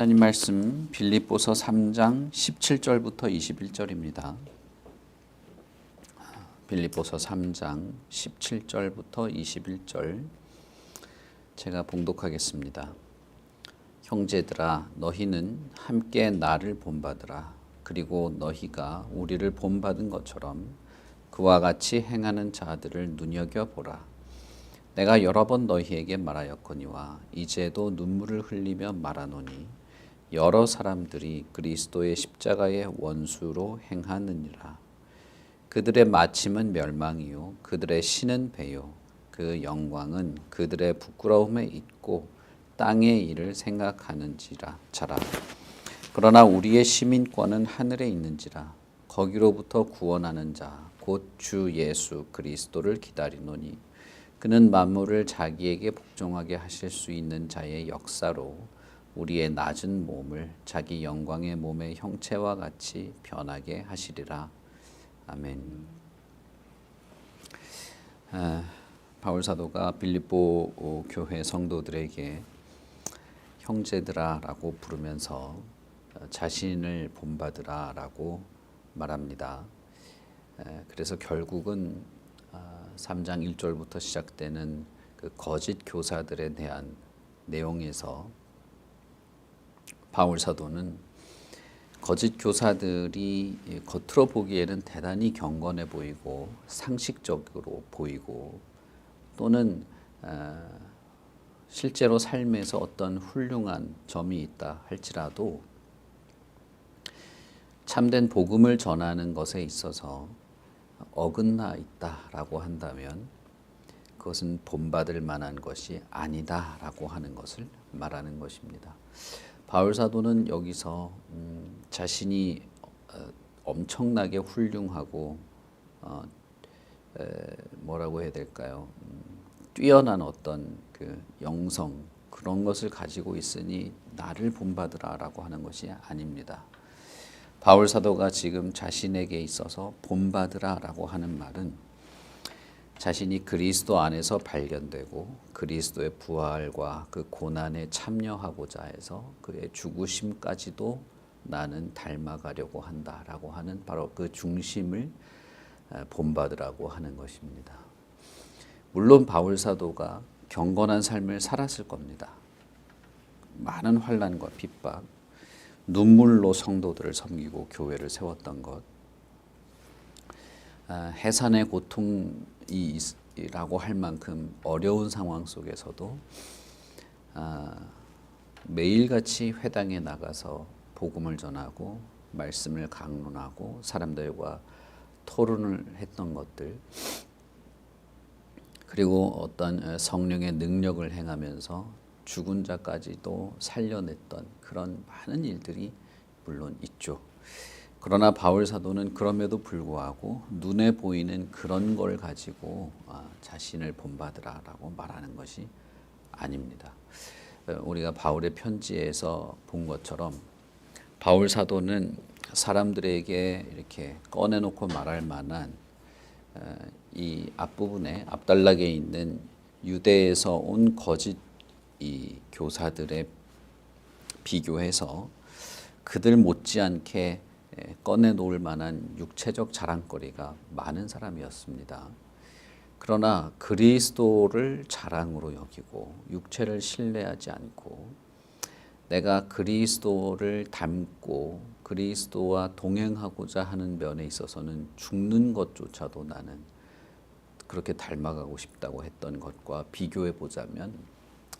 하나님 말씀 빌립보서 3장 17절부터 21절입니다. 빌립보서 3장 17절부터 21절 제가 봉독하겠습니다. 형제들아 너희는 함께 나를 본받으라. 그리고 너희가 우리를 본받은 것처럼 그와 같이 행하는 자들을 눈여겨보라. 내가 여러 번 너희에게 말하였거니와 이제도 눈물을 흘리며 말하노니 여러 사람들이 그리스도의 십자가의 원수로 행하느니라. 그들의 마침은 멸망이요 그들의 신은 배요 그 영광은 그들의 부끄러움에 있고 땅의 일을 생각하는지라 자라. 그러나 우리의 시민권은 하늘에 있는지라. 거기로부터 구원하는 자 곧 주 예수 그리스도를 기다리노니 그는 만물을 자기에게 복종하게 하실 수 있는 자의 역사로 우리의 낮은 몸을 자기 영광의 몸의 형체와 같이 변하게 하시리라. 아멘. 바울 사도가 빌립보 교회 성도들에게 형제들아라고 부르면서 자신을 본받으라라고 말합니다. 그래서 결국은 3장 1절부터 시작되는 그 거짓 교사들에 대한 내용에서 바울 사도는 거짓 교사들이 겉으로 보기에는 대단히 경건해 보이고 상식적으로 보이고 또는 실제로 삶에서 어떤 훌륭한 점이 있다 할지라도 참된 복음을 전하는 것에 있어서 어긋나 있다라고 한다면 그것은 본받을 만한 것이 아니다라고 하는 것을 말하는 것입니다. 바울 사도는 여기서 자신이 엄청나게 훌륭하고 뭐라고 해야 될까요? 뛰어난 어떤 그 영성 그런 것을 가지고 있으니 나를 본받으라라고 하는 것이 아닙니다. 바울 사도가 지금 자신에게 있어서 본받으라라고 하는 말은 자신이 그리스도 안에서 발견되고 그리스도의 부활과 그 고난에 참여하고자 해서 그의 죽으심까지도 나는 닮아가려고 한다라고 하는 바로 그 중심을 본받으라고 하는 것입니다. 물론 바울 사도가 경건한 삶을 살았을 겁니다. 많은 환난과 핍박, 눈물로 성도들을 섬기고 교회를 세웠던 것, 해산의 고통이라고 할 만큼 어려운 상황 속에서도 매일같이 회당에 나가서 복음을 전하고 말씀을 강론하고 사람들과 토론을 했던 것들, 그리고 어떤 성령의 능력을 행하면서 죽은 자까지도 살려냈던 그런 많은 일들이 물론 있죠. 그러나 바울 사도는 그럼에도 불구하고 눈에 보이는 그런 걸 가지고 자신을 본받으라라고 말하는 것이 아닙니다. 우리가 바울의 편지에서 본 것처럼 바울 사도는 사람들에게 이렇게 꺼내놓고 말할 만한 이 앞부분에 앞단락에 있는 유대에서 온 거짓 이 교사들에 비교해서 그들 못지않게 꺼내놓을 만한 육체적 자랑거리가 많은 사람이었습니다. 그러나 그리스도를 자랑으로 여기고 육체를 신뢰하지 않고 내가 그리스도를 닮고 그리스도와 동행하고자 하는 면에 있어서는 죽는 것조차도 나는 그렇게 닮아가고 싶다고 했던 것과 비교해 보자면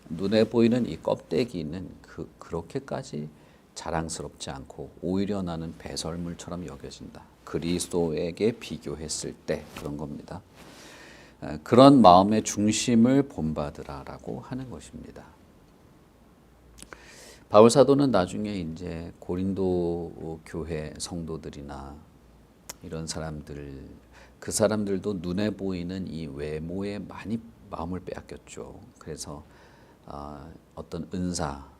눈에 보이는 이 껍데기는 그렇게까지 자랑스럽지 않고 오히려 나는 배설물처럼 여겨진다. 그리스도에게 비교했을 때 그런 겁니다. 그런 마음의 중심을 본받으라라고 하는 것입니다. 바울 사도는 나중에 이제 고린도 교회 성도들이나 이런 사람들, 그 사람들도 눈에 보이는 이 외모에 많이 마음을 빼앗겼죠. 그래서 어떤 은사,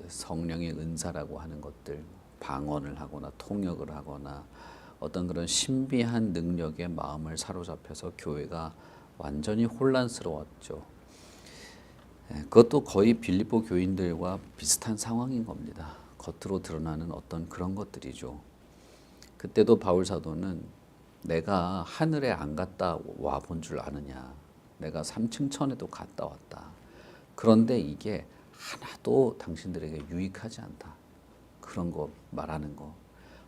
성령의 은사라고 하는 것들, 방언을 하거나 통역을 하거나 어떤 그런 신비한 능력의 마음을 사로잡혀서 교회가 완전히 혼란스러웠죠. 그것도 거의 빌립보 교인들과 비슷한 상황인 겁니다. 겉으로 드러나는 어떤 그런 것들이죠. 그때도 바울 사도는 내가 하늘에 안 갔다 와 본 줄 아느냐. 내가 3층 천에도 갔다 왔다. 그런데 이게 하나도 당신들에게 유익하지 않다. 그런 거 말하는 거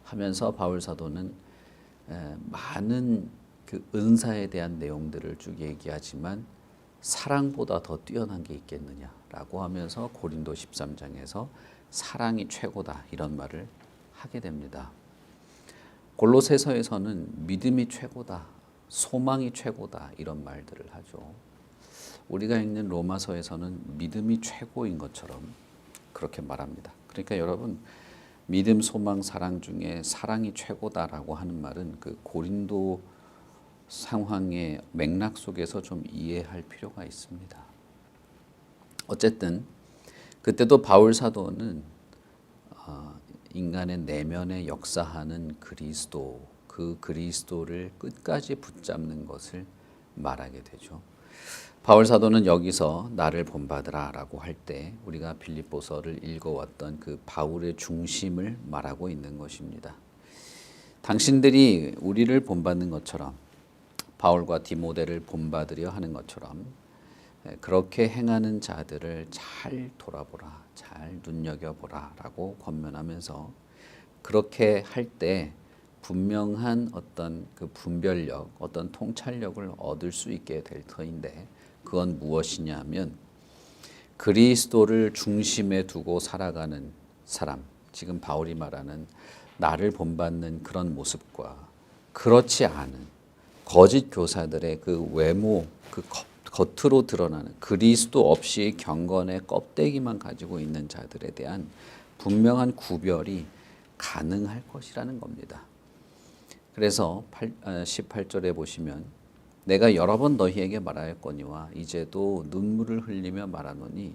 하면서 바울 사도는 많은 그 은사에 대한 내용들을 쭉 얘기하지만 사랑보다 더 뛰어난 게 있겠느냐라고 하면서 고린도 13장에서 사랑이 최고다 이런 말을 하게 됩니다. 골로새서에서는 믿음이 최고다, 소망이 최고다 이런 말들을 하죠. 우리가 읽는 로마서에서는 믿음이 최고인 것처럼 그렇게 말합니다. 그러니까 여러분 믿음, 소망, 사랑 중에 사랑이 최고다라고 하는 말은 그 고린도 상황의 맥락 속에서 좀 이해할 필요가 있습니다. 어쨌든 그때도 바울 사도는 인간의 내면에 역사하는 그리스도, 그 그리스도를 끝까지 붙잡는 것을 말하게 되죠. 바울 사도는 여기서 나를 본받으라 라고 할 때 우리가 빌립보서를 읽어왔던 그 바울의 중심을 말하고 있는 것입니다. 당신들이 우리를 본받는 것처럼 바울과 디모데를 본받으려 하는 것처럼 그렇게 행하는 자들을 잘 돌아보라, 잘 눈여겨보라 라고 권면하면서 그렇게 할 때 분명한 어떤 그 분별력, 어떤 통찰력을 얻을 수 있게 될 터인데 그건 무엇이냐 하면 그리스도를 중심에 두고 살아가는 사람, 지금 바울이 말하는 나를 본받는 그런 모습과 그렇지 않은 거짓 교사들의 그 외모, 그 겉으로 드러나는 그리스도 없이 경건의 껍데기만 가지고 있는 자들에 대한 분명한 구별이 가능할 것이라는 겁니다. 그래서 18절에 보시면 내가 여러 번 너희에게 말하였거니와 이제도 눈물을 흘리며 말하노니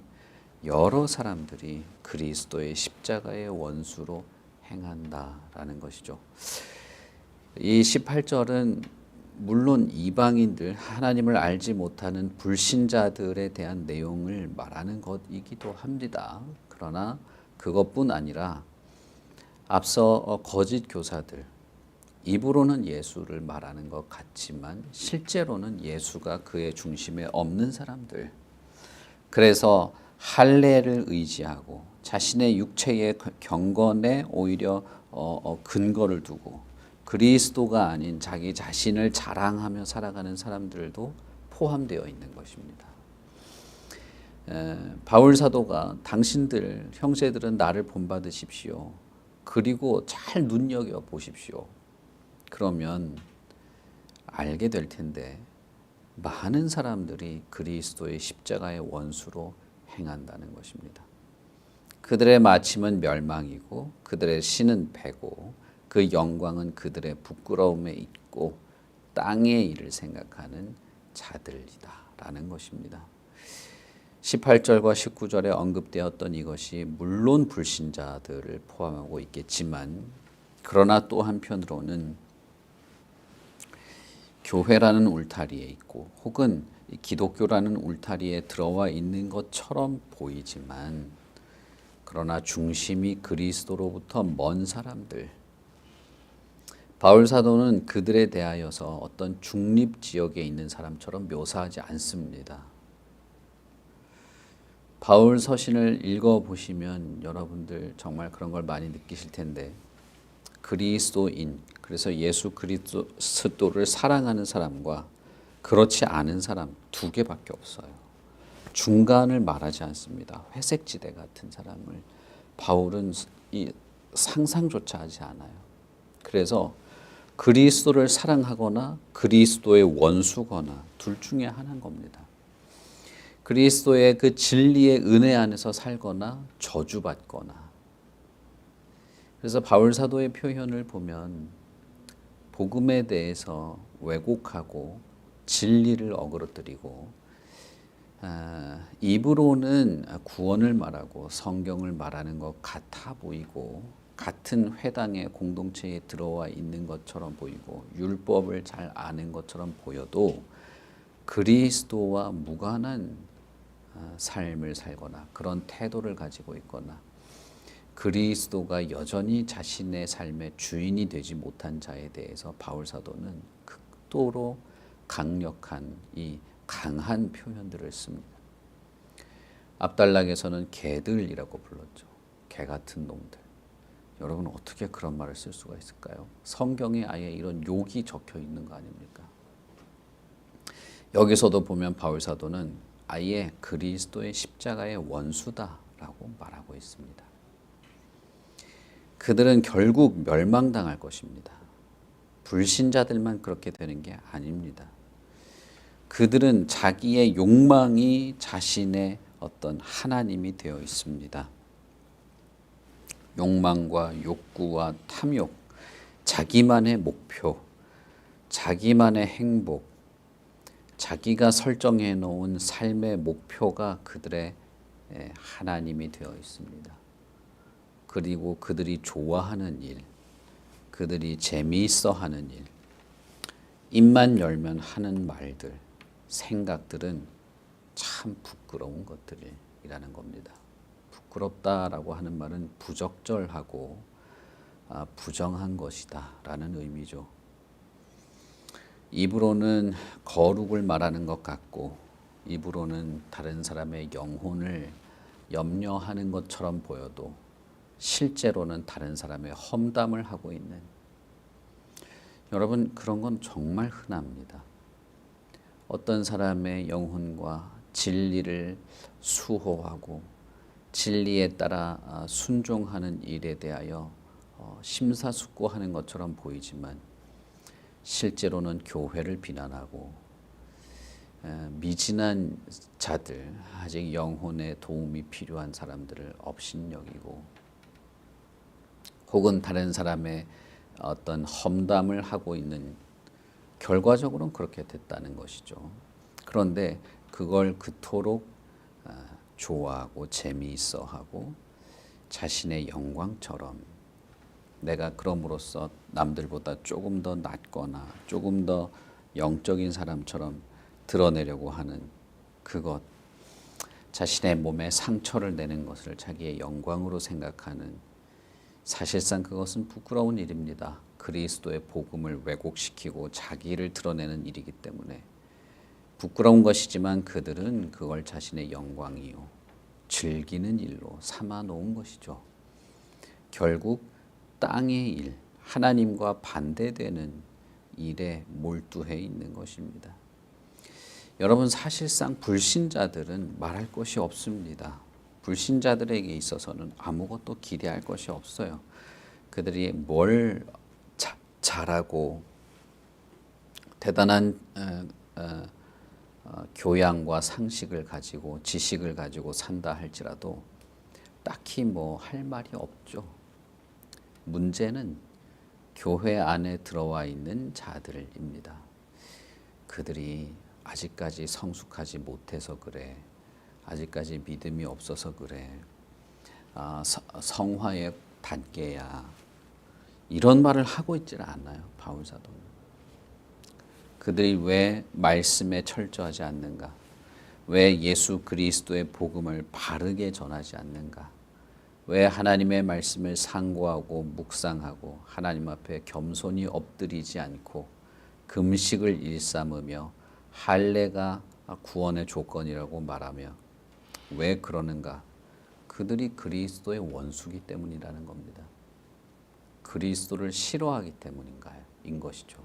여러 사람들이 그리스도의 십자가의 원수로 행한다라는 것이죠. 이 18절은 물론 이방인들, 하나님을 알지 못하는 불신자들에 대한 내용을 말하는 것이기도 합니다. 그러나 그것뿐 아니라 앞서 거짓 교사들, 입으로는 예수를 말하는 것 같지만 실제로는 예수가 그의 중심에 없는 사람들, 그래서 할례를 의지하고 자신의 육체의 경건에 오히려 근거를 두고 그리스도가 아닌 자기 자신을 자랑하며 살아가는 사람들도 포함되어 있는 것입니다. 바울 사도가 당신들 형제들은 나를 본받으십시오. 그리고 잘 눈여겨 보십시오. 그러면 알게 될 텐데 많은 사람들이 그리스도의 십자가의 원수로 행한다는 것입니다. 그들의 마침은 멸망이고 그들의 신은 패고 그 영광은 그들의 부끄러움에 있고 땅의 일을 생각하는 자들이다라는 것입니다. 18절과 19절에 언급되었던 이것이 물론 불신자들을 포함하고 있겠지만 그러나 또 한편으로는 교회라는 울타리에 있고 혹은 기독교라는 울타리에 들어와 있는 것처럼 보이지만 그러나 중심이 그리스도로부터 먼 사람들, 바울 사도는 그들에 대하여서 어떤 중립 지역에 있는 사람처럼 묘사하지 않습니다. 바울 서신을 읽어보시면 여러분들 정말 그런 걸 많이 느끼실 텐데 그리스도인, 그래서 예수 그리스도를 사랑하는 사람과 그렇지 않은 사람 두 개밖에 없어요. 중간을 말하지 않습니다. 회색지대 같은 사람을 바울은 상상조차 하지 않아요. 그래서 그리스도를 사랑하거나 그리스도의 원수거나 둘 중에 하나인 겁니다. 그리스도의 그 진리의 은혜 안에서 살거나 저주받거나. 그래서 바울 사도의 표현을 보면 복음에 대해서 왜곡하고 진리를 어그러뜨리고 입으로는 구원을 말하고 성경을 말하는 것 같아 보이고 같은 회당의 공동체에 들어와 있는 것처럼 보이고 율법을 잘 아는 것처럼 보여도 그리스도와 무관한 삶을 살거나 그런 태도를 가지고 있거나 그리스도가 여전히 자신의 삶의 주인이 되지 못한 자에 대해서 바울 사도는 극도로 강력한 이 강한 표현들을 씁니다. 압달락에서는 개들이라고 불렀죠. 개 같은 놈들. 여러분 어떻게 그런 말을 쓸 수가 있을까요? 성경에 아예 이런 욕이 적혀 있는 거 아닙니까? 여기서도 보면 바울 사도는 아예 그리스도의 십자가의 원수다라고 말하고 있습니다. 그들은 결국 멸망당할 것입니다. 불신자들만 그렇게 되는 게 아닙니다. 그들은 자기의 욕망이 자신의 어떤 하나님이 되어 있습니다. 욕망과 욕구와 탐욕, 자기만의 목표, 자기만의 행복, 자기가 설정해 놓은 삶의 목표가 그들의 하나님이 되어 있습니다. 그리고 그들이 좋아하는 일, 그들이 재미있어 하는 일, 입만 열면 하는 말들, 생각들은 참 부끄러운 것들이라는 겁니다. 부끄럽다라고 하는 말은 부적절하고 부정한 것이다 라는 의미죠. 입으로는 거룩을 말하는 것 같고 입으로는 다른 사람의 영혼을 염려하는 것처럼 보여도 실제로는 다른 사람의 험담을 하고 있는, 여러분 그런 건 정말 흔합니다. 어떤 사람의 영혼과 진리를 수호하고 진리에 따라 순종하는 일에 대하여 심사숙고하는 것처럼 보이지만 실제로는 교회를 비난하고 미진한 자들, 아직 영혼의 도움이 필요한 사람들을 업신여기고 혹은 다른 사람의 어떤 험담을 하고 있는, 결과적으로는 그렇게 됐다는 것이죠. 그런데 그걸 그토록 좋아하고 재미있어하고 자신의 영광처럼 내가 그럼으로써 남들보다 조금 더 낫거나 조금 더 영적인 사람처럼 드러내려고 하는 그것, 자신의 몸에 상처를 내는 것을 자기의 영광으로 생각하는, 사실상 그것은 부끄러운 일입니다. 그리스도의 복음을 왜곡시키고 자기를 드러내는 일이기 때문에 부끄러운 것이지만 그들은 그걸 자신의 영광이요 즐기는 일로 삼아 놓은 것이죠. 결국 땅의 일, 하나님과 반대되는 일에 몰두해 있는 것입니다. 여러분 사실상 불신자들은 말할 것이 없습니다. 불신자들에게 있어서는 아무것도 기대할 것이 없어요. 그들이 뭘 잘하고 대단한 교양과 상식을 가지고 지식을 가지고 산다 할지라도 딱히 뭐 할 말이 없죠. 문제는 교회 안에 들어와 있는 자들입니다. 그들이 아직까지 성숙하지 못해서 그래, 아직까지 믿음이 없어서 그래, 성화의 단계야, 이런 말을 하고 있지는 않아요. 바울 사도는. 그들이 왜 말씀에 철저하지 않는가? 왜 예수 그리스도의 복음을 바르게 전하지 않는가? 왜 하나님의 말씀을 상고하고 묵상하고 하나님 앞에 겸손히 엎드리지 않고 금식을 일삼으며 할례가 구원의 조건이라고 말하며 왜 그러는가? 그들이 그리스도의 원수기 때문이라는 겁니다. 그리스도를 싫어하기 때문인 것이죠.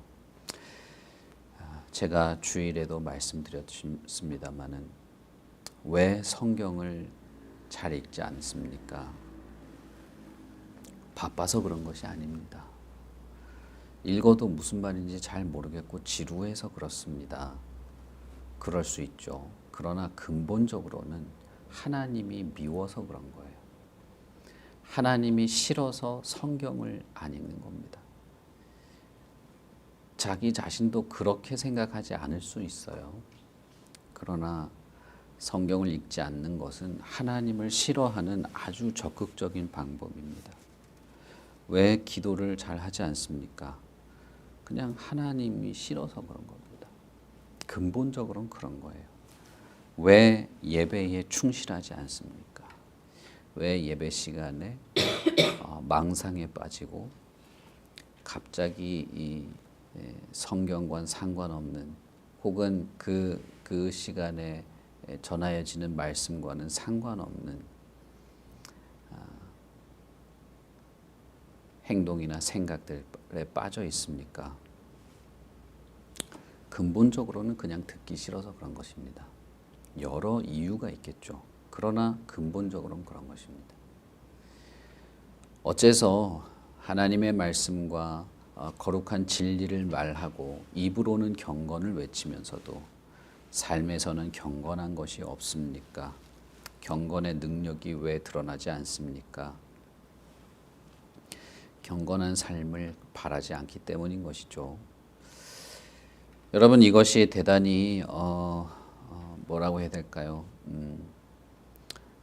제가 주일에도 말씀드렸습니다마는 왜 성경을 잘 읽지 않습니까? 바빠서 그런 것이 아닙니다. 읽어도 무슨 말인지 잘 모르겠고 지루해서 그렇습니다. 그럴 수 있죠. 그러나 근본적으로는 하나님이 미워서 그런 거예요. 하나님이 싫어서 성경을 안 읽는 겁니다. 자기 자신도 그렇게 생각하지 않을 수 있어요. 그러나 성경을 읽지 않는 것은 하나님을 싫어하는 아주 적극적인 방법입니다. 왜 기도를 잘 하지 않습니까? 그냥 하나님이 싫어서 그런 겁니다. 근본적으로는 그런 거예요. 왜 예배에 충실하지 않습니까? 왜 예배 시간에 망상에 빠지고 갑자기 이 성경과는 상관없는 혹은 그 시간에 전하여지는 말씀과는 상관없는 행동이나 생각들에 빠져 있습니까? 근본적으로는 그냥 듣기 싫어서 그런 것입니다. 여러 이유가 있겠죠. 그러나 근본적으로는 그런 것입니다. 어째서 하나님의 말씀과 거룩한 진리를 말하고 입으로는 경건을 외치면서도 삶에서는 경건한 것이 없습니까? 경건의 능력이 왜 드러나지 않습니까? 경건한 삶을 바라지 않기 때문인 것이죠. 여러분, 이것이 대단히 뭐라고 해야 될까요?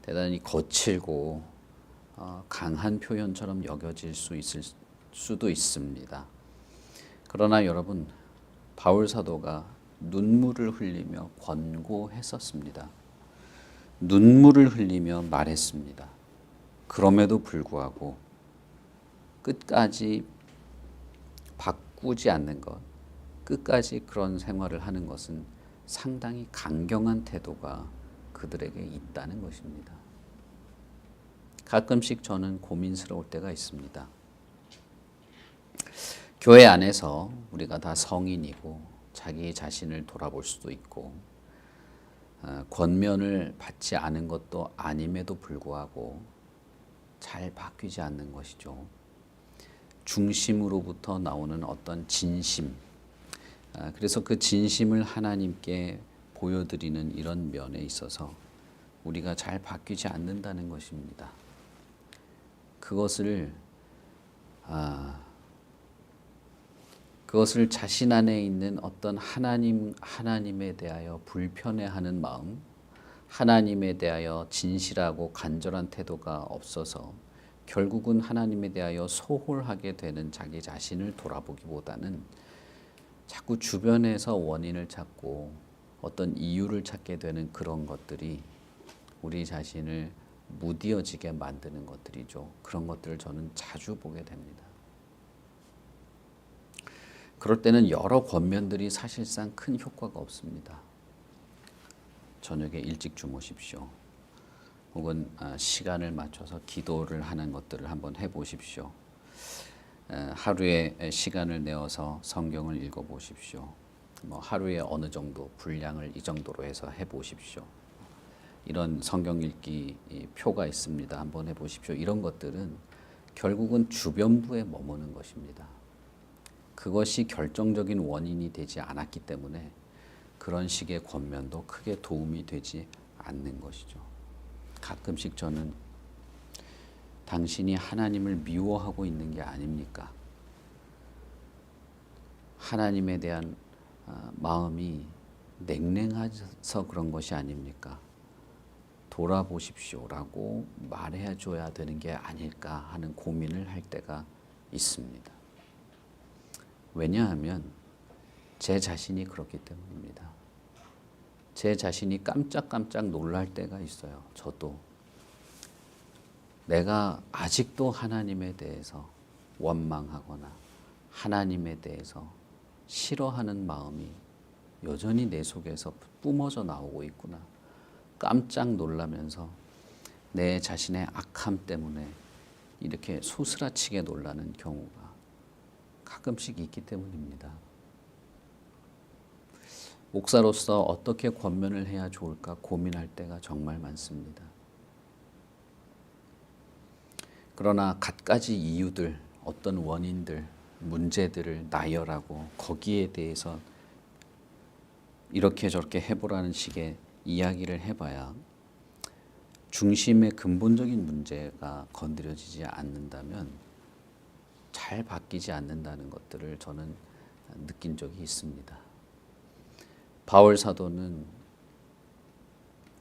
대단히 거칠고 강한 표현처럼 여겨질 수 있을 수도 있습니다. 그러나 여러분, 바울 사도가 눈물을 흘리며 권고했었습니다. 눈물을 흘리며 말했습니다. 그럼에도 불구하고 끝까지 바꾸지 않는 것, 끝까지 그런 생활을 하는 것은 상당히 강경한 태도가 그들에게 있다는 것입니다. 가끔씩 저는 고민스러울 때가 있습니다. 교회 안에서 우리가 다 성인이고 자기 자신을 돌아볼 수도 있고 권면을 받지 않은 것도 아님에도 불구하고 잘 바뀌지 않는 것이죠. 중심으로부터 나오는 어떤 진심, 그래서 그 진심을 하나님께 보여드리는 이런 면에 있어서 우리가 잘 바뀌지 않는다는 것입니다. 그것을 자신 안에 있는 어떤 하나님에 대하여 불편해하는 마음, 하나님에 대하여 진실하고 간절한 태도가 없어서 결국은 하나님에 대하여 소홀하게 되는 자기 자신을 돌아보기보다는 자꾸 주변에서 원인을 찾고 어떤 이유를 찾게 되는 그런 것들이 우리 자신을 무디어지게 만드는 것들이죠. 그런 것들을 저는 자주 보게 됩니다. 그럴 때는 여러 권면들이 사실상 큰 효과가 없습니다. 저녁에 일찍 주무십시오. 혹은 시간을 맞춰서 기도를 하는 것들을 한번 해보십시오. 하루에 시간을 내어서 성경을 읽어보십시오. 하루에 어느 정도 분량을 이 정도로 해서 해보십시오. 이런 성경 읽기 표가 있습니다. 한번 해보십시오. 이런 것들은 결국은 주변부에 머무는 것입니다. 그것이 결정적인 원인이 되지 않았기 때문에 그런 식의 권면도 크게 도움이 되지 않는 것이죠. 가끔씩 저는 당신이 하나님을 미워하고 있는 게 아닙니까? 하나님에 대한 마음이 냉랭해서 그런 것이 아닙니까? 돌아보십시오라고 말해 줘야 되는 게 아닐까 하는 고민을 할 때가 있습니다. 왜냐하면 제 자신이 그렇기 때문입니다. 제 자신이 깜짝깜짝 놀랄 때가 있어요. 저도. 내가 아직도 하나님에 대해서 원망하거나 하나님에 대해서 싫어하는 마음이 여전히 내 속에서 뿜어져 나오고 있구나. 깜짝 놀라면서 내 자신의 악함 때문에 이렇게 소스라치게 놀라는 경우가 가끔씩 있기 때문입니다. 목사로서 어떻게 권면을 해야 좋을까 고민할 때가 정말 많습니다. 그러나 갖가지 이유들, 어떤 원인들, 문제들을 나열하고 거기에 대해서 이렇게 저렇게 해보라는 식의 이야기를 해봐야 중심의 근본적인 문제가 건드려지지 않는다면 잘 바뀌지 않는다는 것들을 저는 느낀 적이 있습니다. 바울 사도는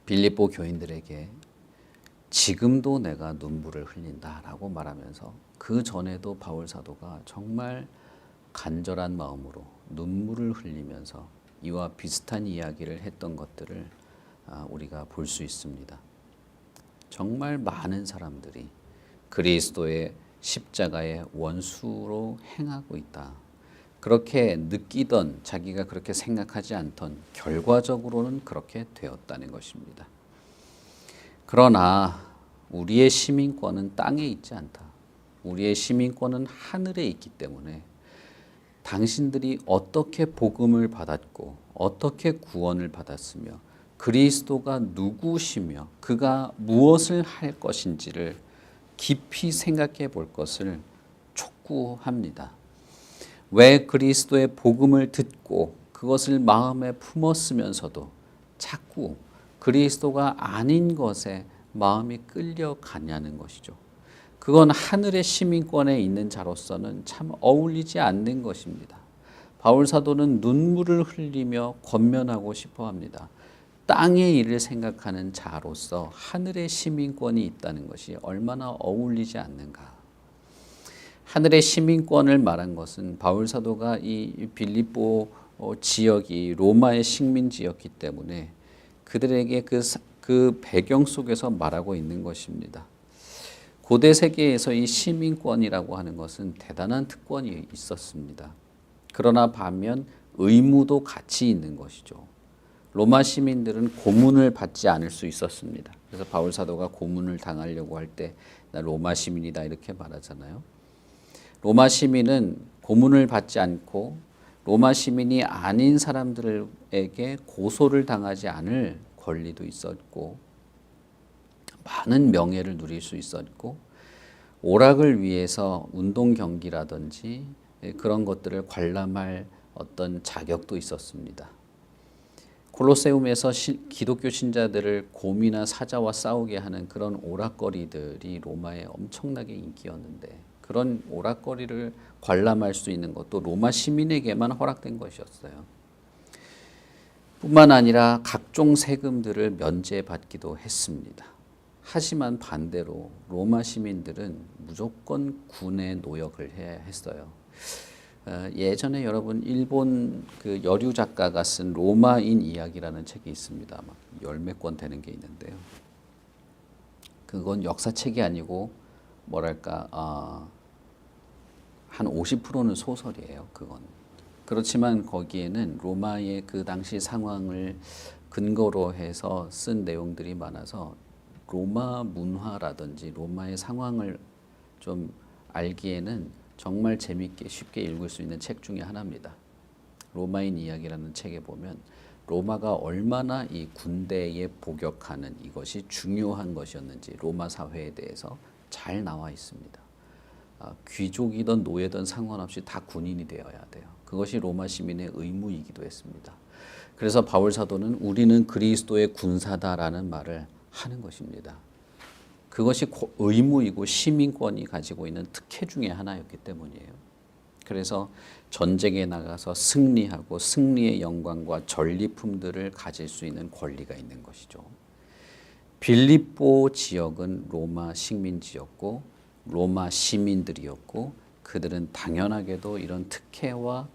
빌립보 교인들에게 지금도 내가 눈물을 흘린다라고 말하면서 그 전에도 바울 사도가 정말 간절한 마음으로 눈물을 흘리면서 이와 비슷한 이야기를 했던 것들을 우리가 볼 수 있습니다. 정말 많은 사람들이 그리스도의 십자가의 원수로 행하고 있다. 그렇게 느끼던, 자기가 그렇게 생각하지 않던 결과적으로는 그렇게 되었다는 것입니다. 그러나 우리의 시민권은 땅에 있지 않다. 우리의 시민권은 하늘에 있기 때문에 당신들이 어떻게 복음을 받았고 어떻게 구원을 받았으며 그리스도가 누구시며 그가 무엇을 할 것인지를 깊이 생각해 볼 것을 촉구합니다. 왜 그리스도의 복음을 듣고 그것을 마음에 품었으면서도 자꾸 그리스도가 아닌 것에 마음이 끌려가냐는 것이죠. 그건 하늘의 시민권에 있는 자로서는 참 어울리지 않는 것입니다. 바울 사도는 눈물을 흘리며 권면하고 싶어 합니다. 땅의 일을 생각하는 자로서 하늘의 시민권이 있다는 것이 얼마나 어울리지 않는가. 하늘의 시민권을 말한 것은 바울 사도가 이 빌립보 지역이 로마의 식민지였기 때문에 그들에게 그 배경 속에서 말하고 있는 것입니다. 고대 세계에서 이 시민권이라고 하는 것은 대단한 특권이 있었습니다. 그러나 반면 의무도 같이 있는 것이죠. 로마 시민들은 고문을 받지 않을 수 있었습니다. 그래서 바울 사도가 고문을 당하려고 할 때 나 로마 시민이다 이렇게 말하잖아요. 로마 시민은 고문을 받지 않고 로마 시민이 아닌 사람들에게 고소를 당하지 않을 권리도 있었고 많은 명예를 누릴 수 있었고 오락을 위해서 운동 경기라든지 그런 것들을 관람할 어떤 자격도 있었습니다. 콜로세움에서 기독교 신자들을 곰이나 사자와 싸우게 하는 그런 오락거리들이 로마에 엄청나게 인기였는데 그런 오락거리를 관람할 수 있는 것도 로마 시민에게만 허락된 것이었어요. 뿐만 아니라 각종 세금들을 면제받기도 했습니다. 하지만 반대로 로마 시민들은 무조건 군의 노역을 해야 했어요. 예전에 여러분 일본 그 여류 작가가 쓴 로마인 이야기라는 책이 있습니다. 막 열몇 권 되는 게 있는데요. 그건 역사책이 아니고 뭐랄까 한 50%는 소설이에요. 그건. 그렇지만 거기에는 로마의 그 당시 상황을 근거로 해서 쓴 내용들이 많아서 로마 문화라든지 로마의 상황을 좀 알기에는 정말 재밌게 쉽게 읽을 수 있는 책 중에 하나입니다. 로마인 이야기라는 책에 보면 로마가 얼마나 이 군대에 복역하는 이것이 중요한 것이었는지 로마 사회에 대해서 잘 나와 있습니다. 귀족이든 노예든 상관없이 다 군인이 되어야 돼요. 그것이 로마 시민의 의무이기도 했습니다. 그래서 바울 사도는 우리는 그리스도의 군사다라는 말을 하는 것입니다. 그것이 의무이고 시민권이 가지고 있는 특혜 중에 하나였기 때문이에요. 그래서 전쟁에 나가서 승리하고 승리의 영광과 전리품들을 가질 수 있는 권리가 있는 것이죠. 빌립보 지역은 로마 식민지였고 로마 시민들이었고 그들은 당연하게도 이런 특혜와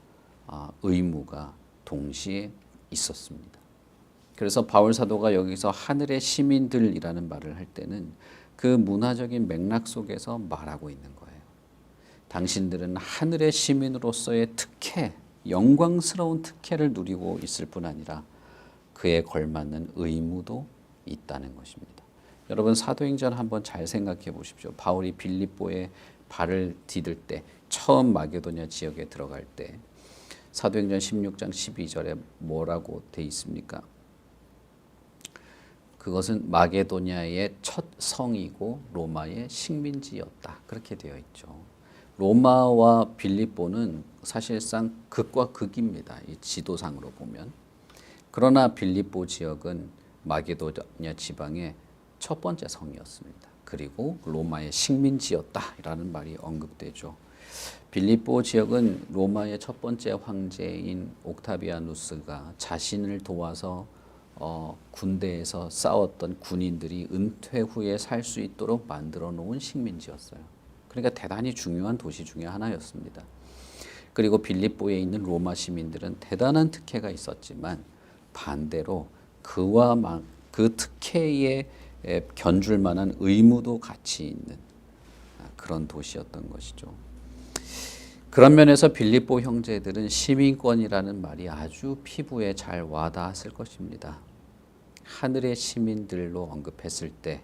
의무가 동시에 있었습니다. 그래서 바울 사도가 여기서 하늘의 시민들이라는 말을 할 때는 그 문화적인 맥락 속에서 말하고 있는 거예요. 당신들은 하늘의 시민으로서의 특혜, 영광스러운 특혜를 누리고 있을 뿐 아니라 그에 걸맞는 의무도 있다는 것입니다. 여러분 사도행전 한번 잘 생각해 보십시오. 바울이 빌립보에 발을 디딜 때 처음 마게도냐 지역에 들어갈 때 사도행전 16장 12절에 뭐라고 돼 있습니까? 그것은 마게도냐의 첫 성이고 로마의 식민지였다. 그렇게 되어 있죠. 로마와 빌립보는 사실상 극과 극입니다. 이 지도상으로 보면. 그러나 빌립보 지역은 마게도냐 지방의 첫 번째 성이었습니다. 그리고 로마의 식민지였다라는 말이 언급되죠. 빌립보 지역은 로마의 첫 번째 황제인 옥타비아누스가 자신을 도와서 군대에서 싸웠던 군인들이 은퇴 후에 살 수 있도록 만들어 놓은 식민지였어요. 그러니까 대단히 중요한 도시 중에 하나였습니다. 그리고 빌립보에 있는 로마 시민들은 대단한 특혜가 있었지만 반대로 그와 그 특혜에 견줄 만한 의무도 같이 있는 그런 도시였던 것이죠. 그런 면에서 빌립보 형제들은 시민권이라는 말이 아주 피부에 잘 와닿았을 것입니다. 하늘의 시민들로 언급했을 때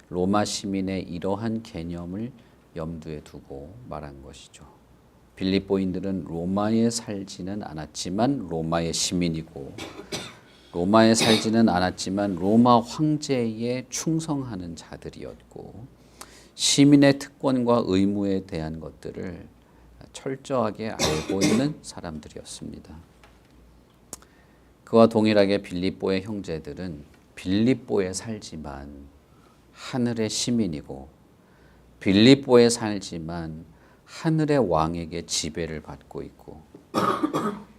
로마 시민의 이러한 개념을 염두에 두고 말한 것이죠. 빌립보인들은 로마에 살지는 않았지만 로마의 시민이고, 로마에 살지는 않았지만 로마 황제에 충성하는 자들이었고, 시민의 특권과 의무에 대한 것들을 철저하게 알고 있는 사람들이었습니다. 그와 동일하게 빌립보의 형제들은 빌립보에 살지만 하늘의 시민이고, 빌립보에 살지만 하늘의 왕에게 지배를 받고 있고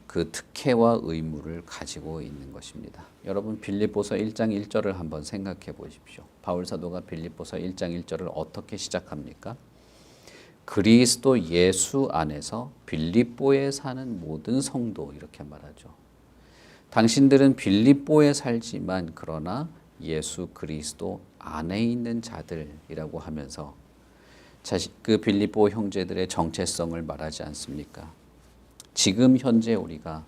그 특혜와 의무를 가지고 있는 것입니다. 여러분, 빌립보서 1장 1절을 한번 생각해 보십시오. 바울 사도가 빌립보서 1장 1절을 어떻게 시작합니까? 그리스도 예수 안에서 빌립보에 사는 모든 성도, 이렇게 말하죠. 당신들은 빌립보에 살지만 그러나 예수 그리스도 안에 있는 자들이라고 하면서 그 빌립보 형제들의 정체성을 말하지 않습니까? 지금 현재 우리가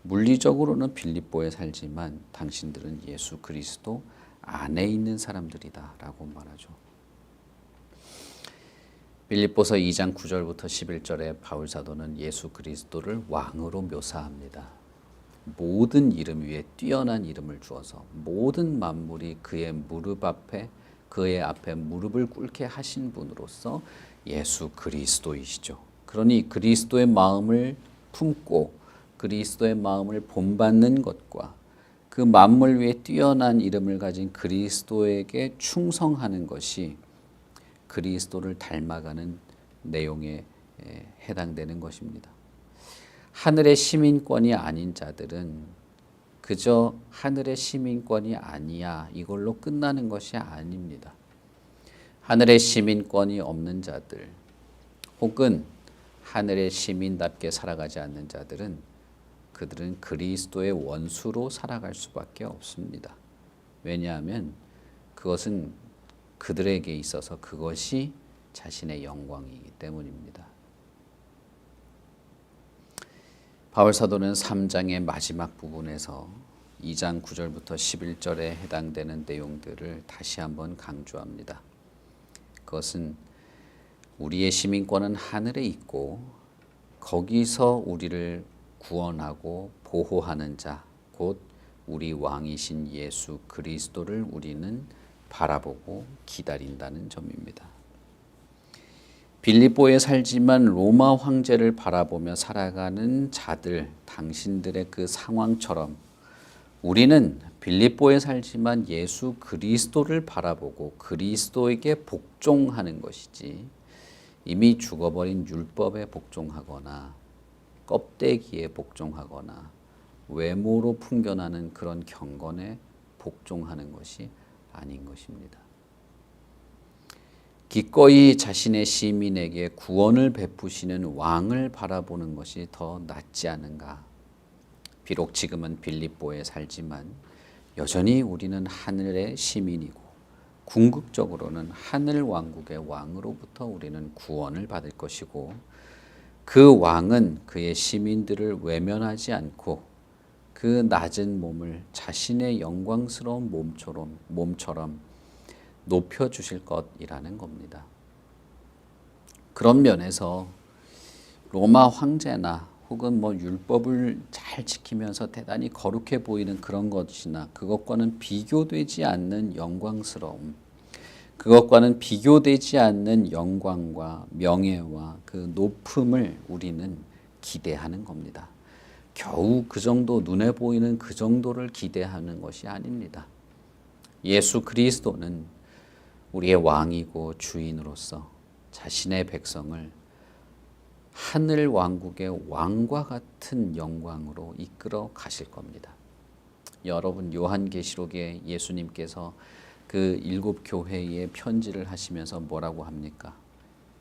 물리적으로는 빌립보에 살지만 당신들은 예수 그리스도 안에 있는 사람들이다 라고 말하죠. 빌립보서 2장 9절부터 11절에 바울 사도는 예수 그리스도를 왕으로 묘사합니다. 모든 이름 위에 뛰어난 이름을 주어서 모든 만물이 그의 무릎 앞에, 그의 앞에 무릎을 꿇게 하신 분으로서 예수 그리스도이시죠. 그러니 그리스도의 마음을 품고 그리스도의 마음을 본받는 것과 그 만물 위에 뛰어난 이름을 가진 그리스도에게 충성하는 것이 그리스도를 닮아가는 내용에 해당되는 것입니다. 하늘의 시민권이 아닌 자들은 그저 하늘의 시민권이 아니야 이걸로 끝나는 것이 아닙니다. 하늘의 시민권이 없는 자들 혹은 하늘의 시민답게 살아가지 않는 자들은 그들은 그리스도의 원수로 살아갈 수밖에 없습니다. 왜냐하면 그것은 그들에게 있어서 그것이 자신의 영광이기 때문입니다. 바울 사도는 3장의 마지막 부분에서 2장 9절부터 11절에 해당되는 내용들을 다시 한번 강조합니다. 그것은 우리의 시민권은 하늘에 있고 거기서 우리를 구원하고 보호하는 자, 곧 우리 왕이신 예수 그리스도를 우리는 바라보고 기다린다는 점입니다. 빌립보에 살지만 로마 황제를 바라보며 살아가는 자들, 당신들의 그 상황처럼 우리는 빌립보에 살지만 예수 그리스도를 바라보고 그리스도에게 복종하는 것이지 이미 죽어버린 율법에 복종하거나 껍데기에 복종하거나 외모로 풍겨나는 그런 경건에 복종하는 것이 아닌 것입니다. 기꺼이 자신의 시민에게 구원을 베푸시는 왕을 바라보는 것이 더 낫지 않은가. 비록 지금은 빌립보에 살지만 여전히 우리는 하늘의 시민이고 궁극적으로는 하늘 왕국의 왕으로부터 우리는 구원을 받을 것이고 그 왕은 그의 시민들을 외면하지 않고 그 낮은 몸을 자신의 영광스러운 몸처럼 높여주실 것이라는 겁니다. 그런 면에서 로마 황제나 혹은 율법을 잘 지키면서 대단히 거룩해 보이는 그런 것이나 그것과는 비교되지 않는 영광스러움, 그것과는 비교되지 않는 영광과 명예와 그 높음을 우리는 기대하는 겁니다. 겨우 그 정도, 눈에 보이는 그 정도를 기대하는 것이 아닙니다. 예수 그리스도는 우리의 왕이고 주인으로서 자신의 백성을 하늘 왕국의 왕과 같은 영광으로 이끌어 가실 겁니다. 여러분, 요한계시록에 예수님께서 그 7 교회에 편지를 하시면서 뭐라고 합니까?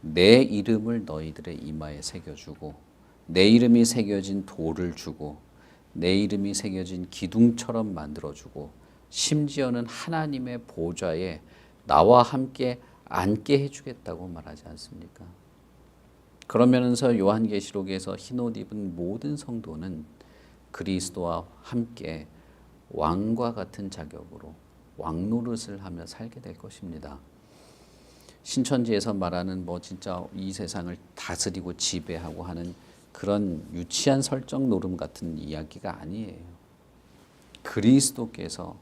내 이름을 너희들의 이마에 새겨주고 내 이름이 새겨진 돌을 주고 내 이름이 새겨진 기둥처럼 만들어주고 심지어는 하나님의 보좌에 나와 함께 앉게 해주겠다고 말하지 않습니까? 그러면서 요한계시록에서 흰옷 입은 모든 성도는 그리스도와 함께 왕과 같은 자격으로 왕 노릇을 하며 살게 될 것입니다. 신천지에서 말하는 진짜 이 세상을 다스리고 지배하고 하는 그런 유치한 설정 노름 같은 이야기가 아니에요. 그리스도께서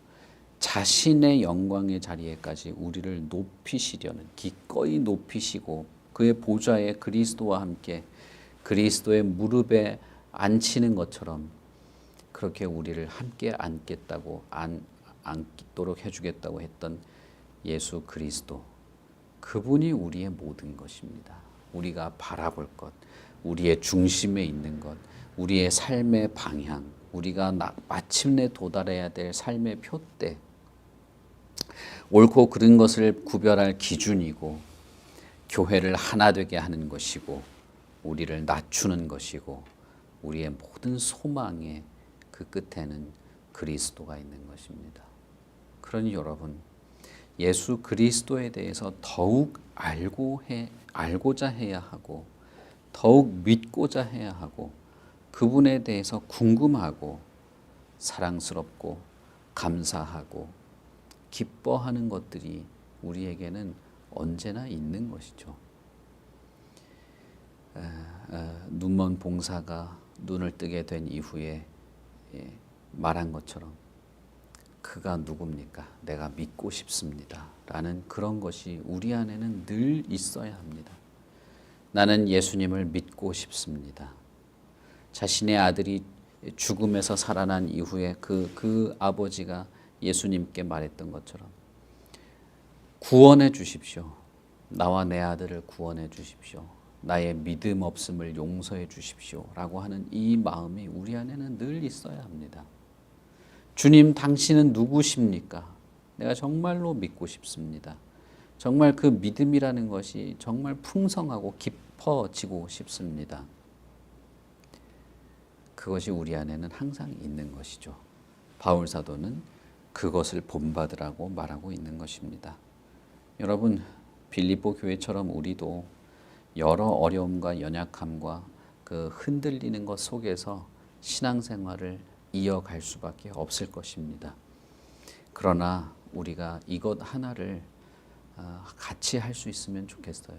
자신의 영광의 자리에까지 우리를 높이시려는, 기꺼이 높이시고 그의 보좌에 그리스도와 함께 그리스도의 무릎에 앉히는 것처럼 그렇게 우리를 함께 앉도록 해주겠다고 했던 예수 그리스도, 그분이 우리의 모든 것입니다. 우리가 바라볼 것, 우리의 중심에 있는 것, 우리의 삶의 방향, 우리가 마침내 도달해야 될 삶의 표대, 옳고 그른 것을 구별할 기준이고, 교회를 하나 되게 하는 것이고, 우리를 낮추는 것이고, 우리의 모든 소망의 그 끝에는 그리스도가 있는 것입니다. 그러니 여러분, 예수 그리스도에 대해서 더욱 알고자 해야 하고, 더욱 믿고자 해야 하고, 그분에 대해서 궁금하고 사랑스럽고 감사하고 기뻐하는 것들이 우리에게는 언제나 있는 것이죠. 눈먼 봉사가 눈을 뜨게 된 이후에 말한 것처럼 그가 누굽니까? 내가 믿고 싶습니다. 라는 그런 것이 우리 안에는 늘 있어야 합니다. 나는 예수님을 믿고 싶습니다. 자신의 아들이 죽음에서 살아난 이후에 그 아버지가 예수님께 말했던 것처럼 구원해 주십시오. 나와 내 아들을 구원해 주십시오. 나의 믿음 없음을 용서해 주십시오. 라고 하는 이 마음이 우리 안에는 늘 있어야 합니다. 주님, 당신은 누구십니까? 내가 정말로 믿고 싶습니다. 정말 그 믿음이라는 것이 정말 풍성하고 깊어지고 싶습니다. 그것이 우리 안에는 항상 있는 것이죠. 바울 사도는 그것을 본받으라고 말하고 있는 것입니다. 여러분, 빌립보 교회처럼 우리도 여러 어려움과 연약함과 그 흔들리는 것 속에서 신앙생활을 이어갈 수밖에 없을 것입니다. 그러나 우리가 이것 하나를 같이 할 수 있으면 좋겠어요.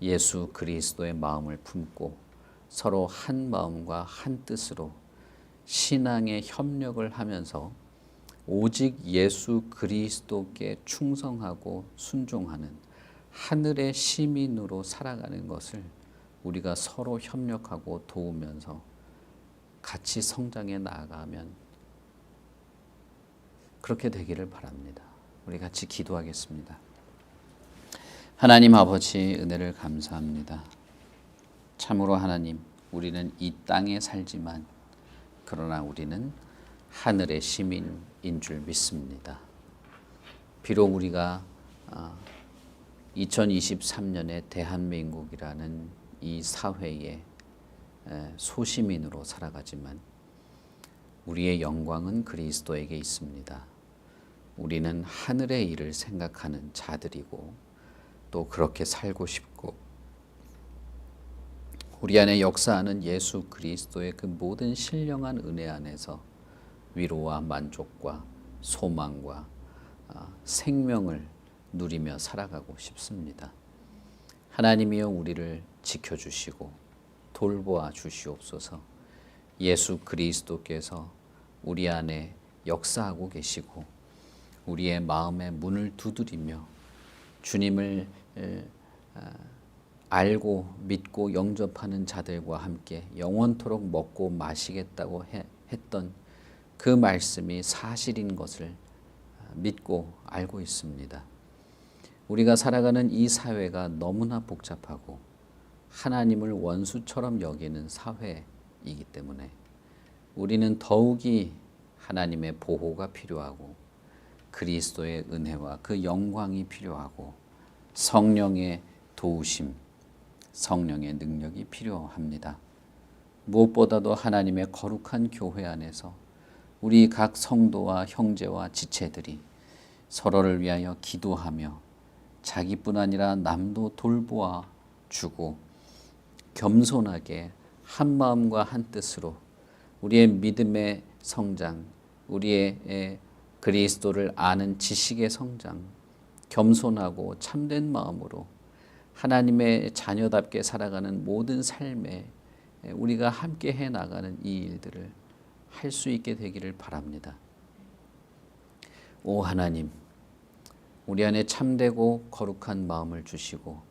예수 그리스도의 마음을 품고 서로 한 마음과 한 뜻으로 신앙의 협력을 하면서 오직 예수 그리스도께 충성하고 순종하는 하늘의 시민으로 살아가는 것을 우리가 서로 협력하고 도우면서 같이 성장해 나아가면 그렇게 되기를 바랍니다. 우리 같이 기도하겠습니다. 하나님 아버지, 은혜를 감사합니다. 참으로 하나님, 우리는 이 땅에 살지만 그러나 우리는 하늘의 시민인 줄 믿습니다. 비록 우리가 2023년에 대한민국이라는 이 사회의 소시민으로 살아가지만 우리의 영광은 그리스도에게 있습니다. 우리는 하늘의 일을 생각하는 자들이고 또 그렇게 살고 싶고 우리 안에 역사하는 예수 그리스도의 그 모든 신령한 은혜 안에서 위로와 만족과 소망과 생명을 누리며 살아가고 싶습니다. 하나님이여 우리를 지켜주시고 돌보아 주시옵소서. 예수 그리스도께서 우리 안에 역사하고 계시고 우리의 마음의 문을 두드리며 주님을 알고 믿고 영접하는 자들과 함께 영원토록 먹고 마시겠다고 했던 그 말씀이 사실인 것을 믿고 알고 있습니다. 우리가 살아가는 이 사회가 너무나 복잡하고 하나님을 원수처럼 여기는 사회이기 때문에 우리는 더욱이 하나님의 보호가 필요하고 그리스도의 은혜와 그 영광이 필요하고 성령의 도우심, 성령의 능력이 필요합니다. 무엇보다도 하나님의 거룩한 교회 안에서 우리 각 성도와 형제와 지체들이 서로를 위하여 기도하며 자기뿐 아니라 남도 돌보아 주고 겸손하게 한 마음과 한 뜻으로 우리의 믿음의 성장, 우리의 그리스도를 아는 지식의 성장, 겸손하고 참된 마음으로 하나님의 자녀답게 살아가는 모든 삶에 우리가 함께 해 나가는 이 일들을 할 수 있게 되기를 바랍니다. 오 하나님, 우리 안에 참되고 거룩한 마음을 주시고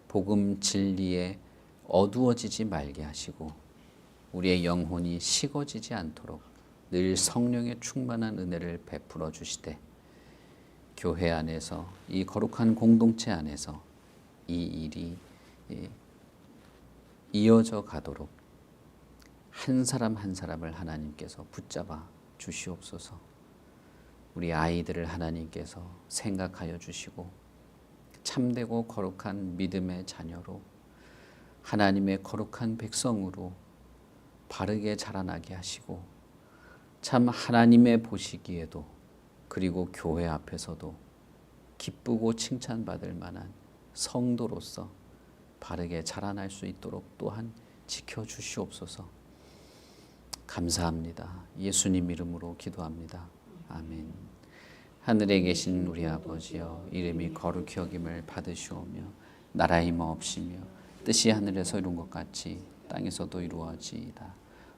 복음 진리에 어두워지지 말게 하시고 우리의 영혼이 식어지지 않도록 늘 성령의 충만한 은혜를 베풀어 주시되 교회 안에서 이 거룩한 공동체 안에서 이 일이 이어져 가도록 한 사람 한 사람을 하나님께서 붙잡아 주시옵소서. 우리 아이들을 하나님께서 생각하여 주시고 참되고 거룩한 믿음의 자녀로 하나님의 거룩한 백성으로 바르게 자라나게 하시고 참 하나님의 보시기에도 그리고 교회 앞에서도 기쁘고 칭찬받을 만한 성도로서 바르게 자라날 수 있도록 또한 지켜주시옵소서. 감사합니다. 예수님 이름으로 기도합니다. 아멘. 하늘에 계신 우리 아버지여, 이름이 거룩히 여김을 받으시오며 나라의 마옵시며 뜻이 하늘에서 이룬 것 같이 땅에서도 이루어지이다.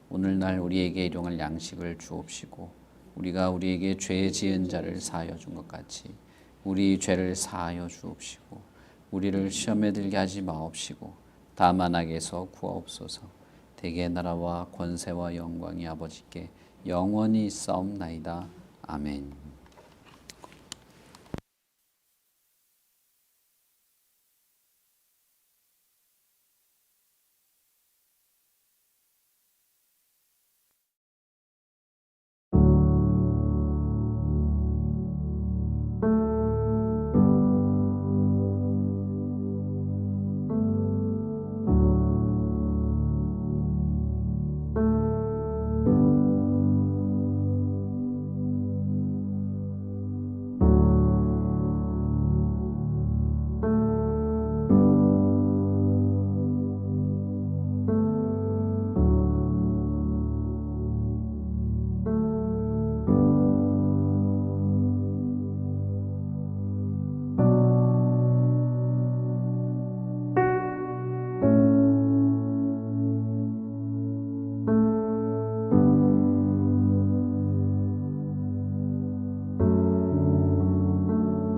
오늘날 우리에게 일용할 양식을 주옵시고 우리가 우리에게 죄 지은 자를 사하여 준 것 같이 우리 죄를 사하여 주옵시고 우리를 시험에 들게 하지 마옵시고 다만 악에서 구하옵소서. 대개 나라와 권세와 영광이 아버지께 영원히 있사옵나이다. 아멘.